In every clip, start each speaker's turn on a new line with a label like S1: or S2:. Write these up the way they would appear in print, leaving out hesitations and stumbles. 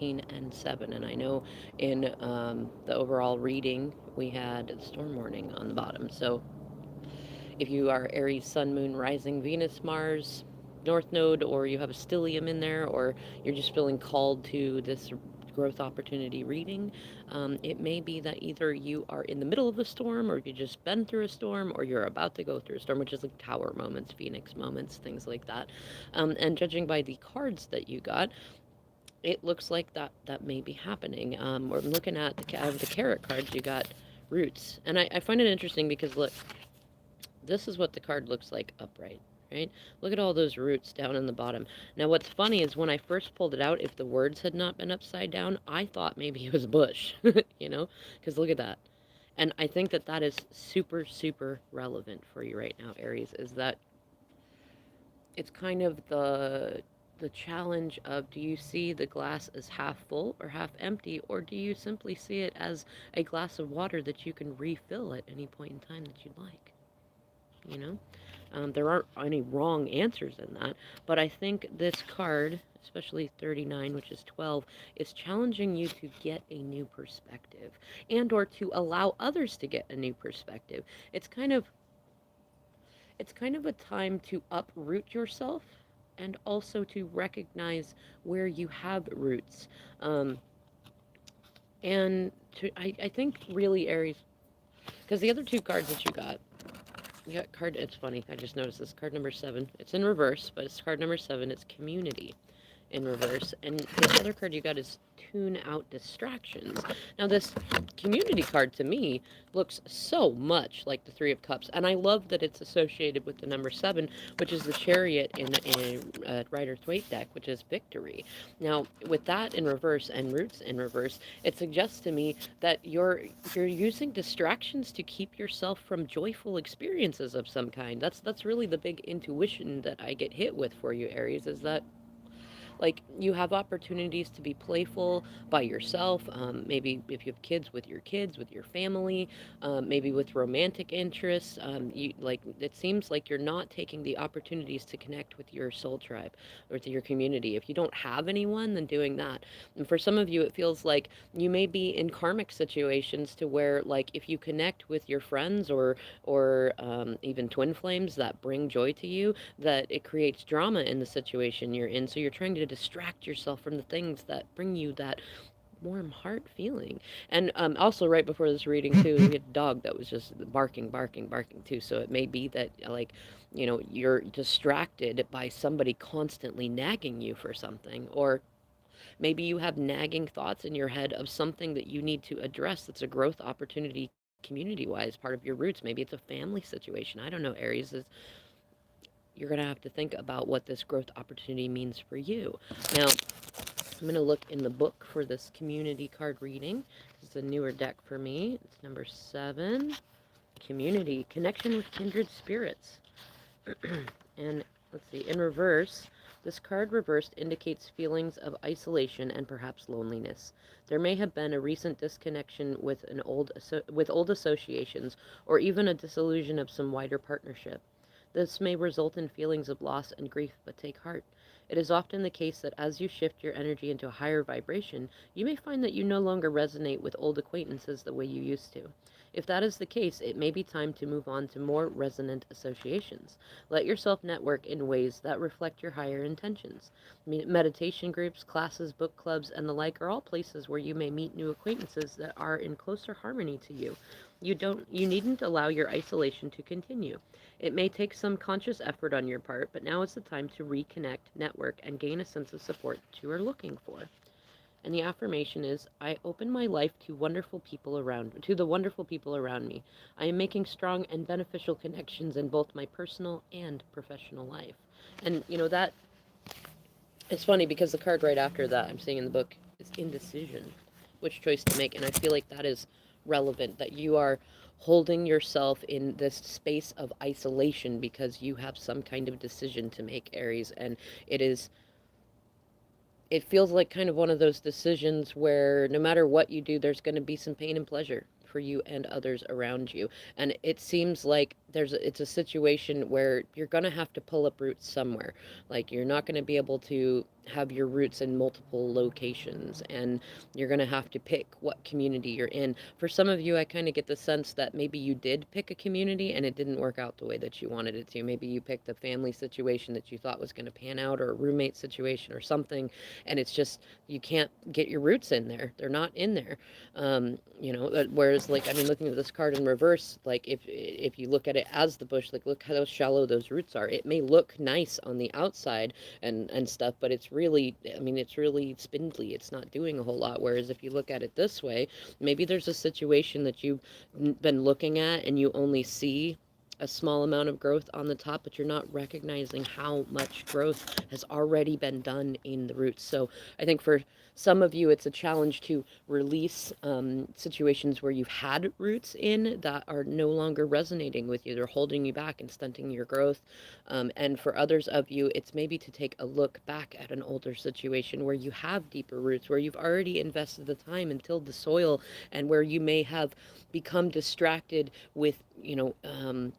S1: and 7. And I know in the overall reading, we had the storm warning on the bottom. So if you are Aries, Sun, Moon, Rising, Venus, Mars, North Node, or you have a stellium in there, or you're just feeling called to this growth opportunity reading, it may be that either you are in the middle of a storm, or you've just been through a storm, or you're about to go through a storm, which is like tower moments, phoenix moments, things like that. And judging by the cards that you got, it looks like that may be happening. We're looking at out of the carrot cards, you got roots, and I find it interesting because look, this is what the card looks like upright, right? Look at all those roots down in the bottom. Now, what's funny is when I first pulled it out, if the words had not been upside down, I thought maybe it was bush, you know? Because look at that. And I think that that is super, super relevant for you right now, Aries, is that it's kind of the challenge of, do you see the glass as half full or half empty, or do you simply see it as a glass of water that you can refill at any point in time that you'd like, you know? There aren't any wrong answers in that, but I think this card, especially 39, which is 12, is challenging you to get a new perspective and or to allow others to get a new perspective. It's kind of it's kind of a time to uproot yourself and also to recognize where you have roots. Um, and I think really Aries, because the other two cards that you got card, it's funny, I just noticed this card number 7. It's in reverse, but it's card number 7. It's community in reverse. And the other card you got is tune out distractions. Now, this community card to me looks so much like the Three of Cups. And I love that it's associated with the number 7, which is the chariot in a Rider Waite deck, which is victory. Now, with that in reverse and roots in reverse, it suggests to me that you're using distractions to keep yourself from joyful experiences of some kind. That's really the big intuition that I get hit with for you, Aries, is that like you have opportunities to be playful by yourself, maybe if you have kids with your family, maybe with romantic interests. You like, it seems like you're not taking the opportunities to connect with your soul tribe or with your community. If you don't have anyone, then doing that. And for some of you, it feels like you may be in karmic situations to where, like, if you connect with your friends or even twin flames that bring joy to you, that it creates drama in the situation you're in. So you're trying to distract yourself from the things that bring you that warm heart feeling. And also, right before this reading, too, we had a dog that was just barking, barking, barking, too. So it may be that, like, you're distracted by somebody constantly nagging you for something, or maybe you have nagging thoughts in your head of something that you need to address that's a growth opportunity community wise, part of your roots. Maybe it's a family situation. I don't know, Aries. You're going to have to think about what this growth opportunity means for you. Now, I'm going to look in the book for this community card reading. It's a newer deck for me. It's number 7, community, connection with kindred spirits. And let's see, in reverse, this card reversed indicates feelings of isolation and perhaps loneliness. There may have been a recent disconnection with with old associations, or even a disillusion of some wider partnership. This may result in feelings of loss and grief, but take heart. It is often the case that as you shift your energy into a higher vibration, you may find that you no longer resonate with old acquaintances the way you used to. If that is the case, it may be time to move on to more resonant associations. Let yourself network in ways that reflect your higher intentions. Meditation groups, classes, book clubs, and the like are all places where you may meet new acquaintances that are in closer harmony to you. You needn't allow your isolation to continue. It may take some conscious effort on your part, but now is the time to reconnect, network, and gain a sense of support that you are looking for. And the affirmation is, I open my life to the wonderful people around me. I am making strong and beneficial connections in both my personal and professional life. And that it's funny because the card right after that I'm seeing in the book is indecision, which choice to make. And I feel like that is relevant, that you are holding yourself in this space of isolation because you have some kind of decision to make, Aries. And it is it feels like kind of one of those decisions where no matter what you do, there's going to be some pain and pleasure for you and others around you. And it seems like it's a situation where you're going to have to pull up roots somewhere. Like you're not going to be able to have your roots in multiple locations, and you're going to have to pick what community you're in. For some of you, I kind of get the sense that maybe you did pick a community and it didn't work out the way that you wanted it to. Maybe you picked a family situation that you thought was going to pan out, or a roommate situation or something, and it's just you can't get your roots in there. They're not in there. Whereas, like, I mean, looking at this card in reverse, like, if you look at it as the bush, like, look how shallow those roots are. It may look nice on the outside and stuff, but it's really, I mean, it's really spindly. It's not doing a whole lot. Whereas if you look at it this way, maybe there's a situation that you've been looking at and you only see a small amount of growth on the top, but you're not recognizing how much growth has already been done in the roots. So I think for some of you, it's a challenge to release situations where you've had roots in that are no longer resonating with you. They're holding you back and stunting your growth. And for others of you, it's maybe to take a look back at an older situation where you have deeper roots, where you've already invested the time and tilled the soil, and where you may have become distracted with,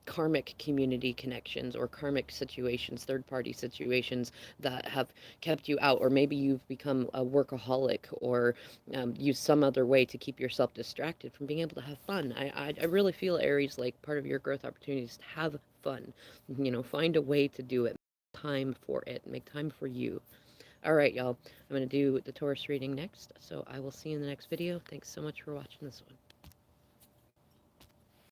S1: karmic community connections or karmic situations, third party situations that have kept you out. Or maybe you've become a workaholic, or use some other way to keep yourself distracted from being able to have fun. I really feel, Aries, like part of your growth opportunities to have fun. Find a way to do it. Make time for it. Make time for you. All right, y'all. I'm going to do the Taurus reading next. So I will see you in the next video. Thanks so much for watching this one.